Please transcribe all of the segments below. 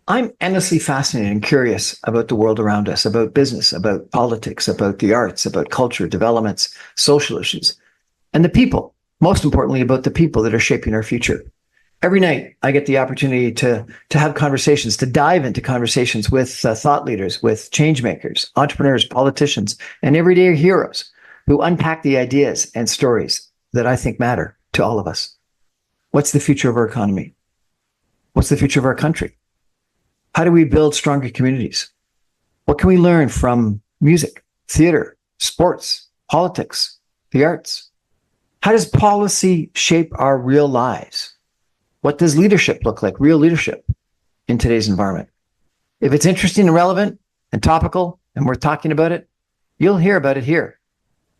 I'm endlessly fascinated and curious about the world around us, about business, about politics, about the arts, about culture, developments, social issues, and the people. Most importantly, about the people that are shaping our future. Every night, I get the opportunity to have conversations, to dive into conversations with thought leaders, with change makers, entrepreneurs, politicians, and everyday heroes who unpack the ideas and stories that I think matter to all of us. What's the future of our economy? What's the future of our country? How do we build stronger communities? What can we learn from music, theater, sports, politics, the arts? How does policy shape our real lives? What does leadership look like, real leadership in today's environment? If it's interesting and relevant and topical and we're talking about it, you'll hear about it here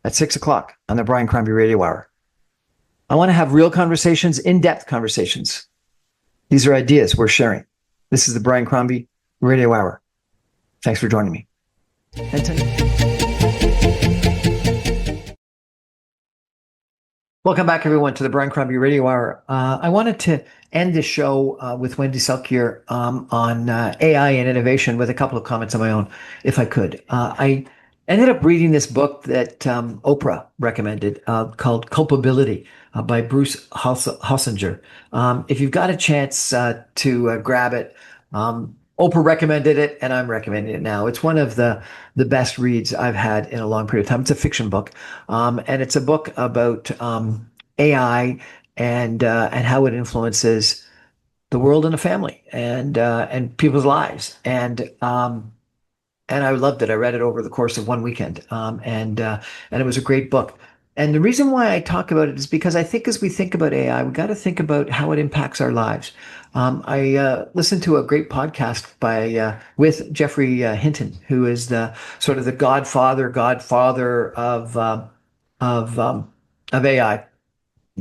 at 6 o'clock on the Brian Crombie Radio Hour. I want to have real conversations, in-depth conversations. These are ideas we're sharing. This is the Brian Crombie Radio Hour. Thanks for joining me. Welcome back, everyone, to the Brian Crombie Radio Hour. I wanted to end the show with Wendy Selkier on AI and innovation with a couple of comments of my own, if I could. I ended up reading this book that Oprah recommended called Culpability by Bruce Hussinger. If you've got a chance to grab it, Oprah recommended it, and I'm recommending it now. It's one of the best reads I've had in a long period of time. It's a fiction book, and it's a book about AI and how it influences the world and the family and people's lives. And I loved it. I read it over the course of one weekend, and it was a great book. And the reason why I talk about it is because I think as we think about AI, we got to think about how it impacts our lives. I listened to a great podcast by with Jeffrey Hinton, who is the sort of the godfather of AI.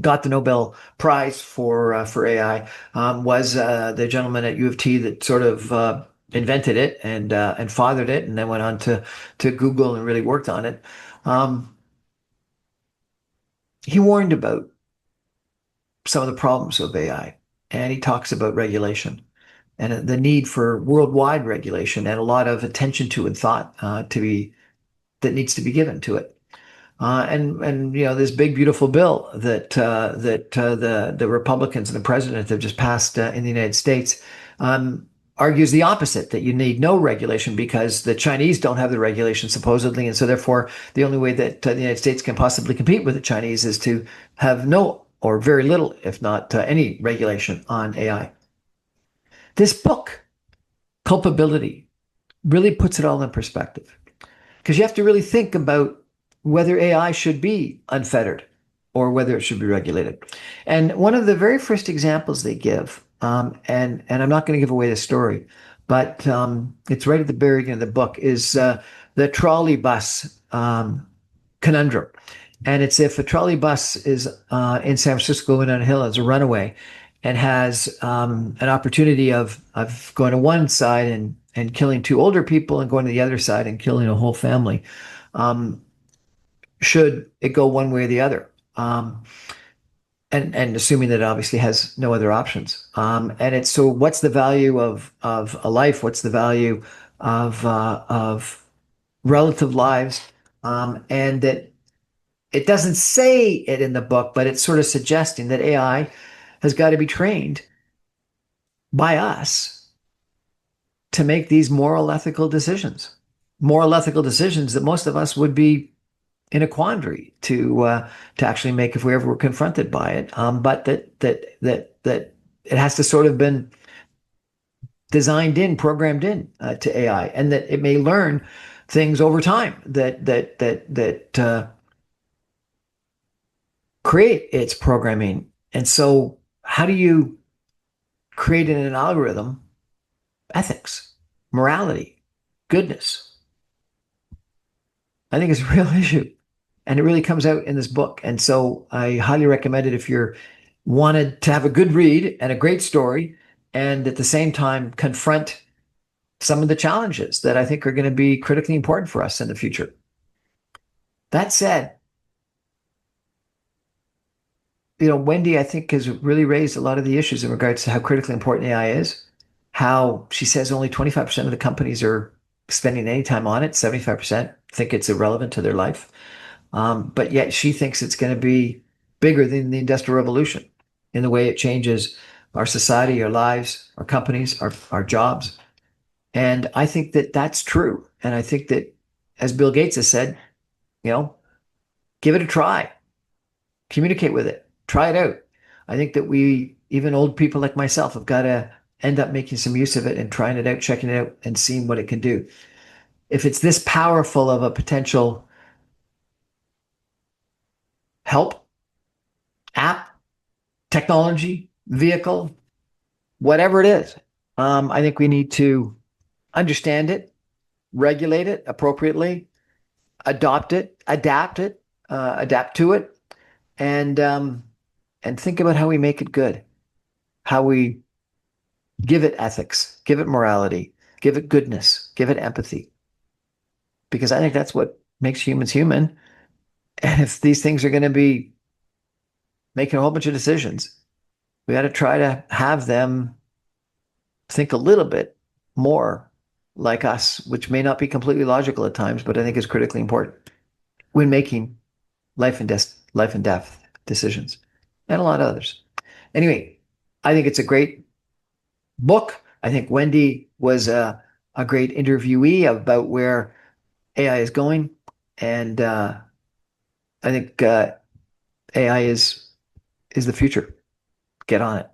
Got the Nobel Prize for AI. Was the gentleman at U of T that sort of invented it and fathered it, and then went on to Google and really worked on it. He warned about some of the problems of AI, and he talks about regulation and the need for worldwide regulation and a lot of attention to and thought that needs to be given to it. And you know, this big beautiful bill that the Republicans and the president have just passed in the United States argues the opposite, that you need no regulation because the Chinese don't have the regulation supposedly, and so therefore the only way that the United States can possibly compete with the Chinese is to have no or very little, if not any regulation on AI. This book, Culpability, really puts it all in perspective, because you have to really think about whether AI should be unfettered or whether it should be regulated. And one of the very first examples they give, and I'm not going to give away the story, but it's right at the very beginning of the book, is the trolley bus conundrum. And it's if a trolley bus is in San Francisco going on a hill as a runaway and has an opportunity of going to one side and killing two older people and going to the other side and killing a whole family, should it go one way or the other? And assuming that it obviously has no other options. And it's so what's the value of a life? What's the value of relative lives? And that it doesn't say it in the book, but it's sort of suggesting that AI has got to be trained by us to make these moral, ethical decisions that most of us would be in a quandary to actually make if we ever were confronted by it. But that it has to sort of been designed in, programmed in to AI, and that it may learn things over time that create its programming. And so how do you create in an algorithm ethics, morality, goodness? I think it's a real issue, and it really comes out in this book. And so I highly recommend it if you're wanted to have a good read and a great story, and at the same time confront some of the challenges that I think are going to be critically important for us in the future. That said, you know, Wendy, I think, has really raised a lot of the issues in regards to how critically important AI is, how she says only 25% of the companies are spending any time on it, 75% think it's irrelevant to their life. But yet she thinks it's going to be bigger than the Industrial Revolution in the way it changes our society, our lives, our companies, our jobs. And I think that that's true. And I think that, as Bill Gates has said, you know, give it a try, communicate with it, try it out. I think that we, even old people like myself, have got to end up making some use of it and trying it out, checking it out, and seeing what it can do. If it's this powerful of a potential help, app, technology, vehicle, whatever it is, I think we need to understand it, regulate it appropriately, adapt to it, and think about how we make it good, how we give it ethics, give it morality, give it goodness, give it empathy, because I think that's what makes humans human. And if these things are going to be making a whole bunch of decisions, we got to try to have them think a little bit more like us, which may not be completely logical at times, but I think is critically important when making life and death decisions, and a lot of others. Anyway, I think it's a great book. I think Wendy was a great interviewee about where AI is going, and I think AI is the future. Get on it.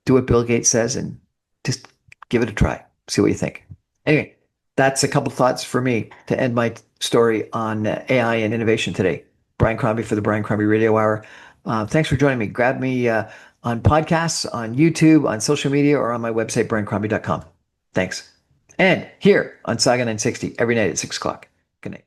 Do what Bill Gates says, and just give it a try. See what you think. Anyway, that's a couple thoughts for me to end my story on AI and innovation today. Brian Crombie for the Brian Crombie Radio Hour. Thanks for joining me. Grab me on podcasts, on YouTube, on social media, or on my website, briancrombie.com. Thanks. And here on Saga 960 every night at 6 o'clock. Good night.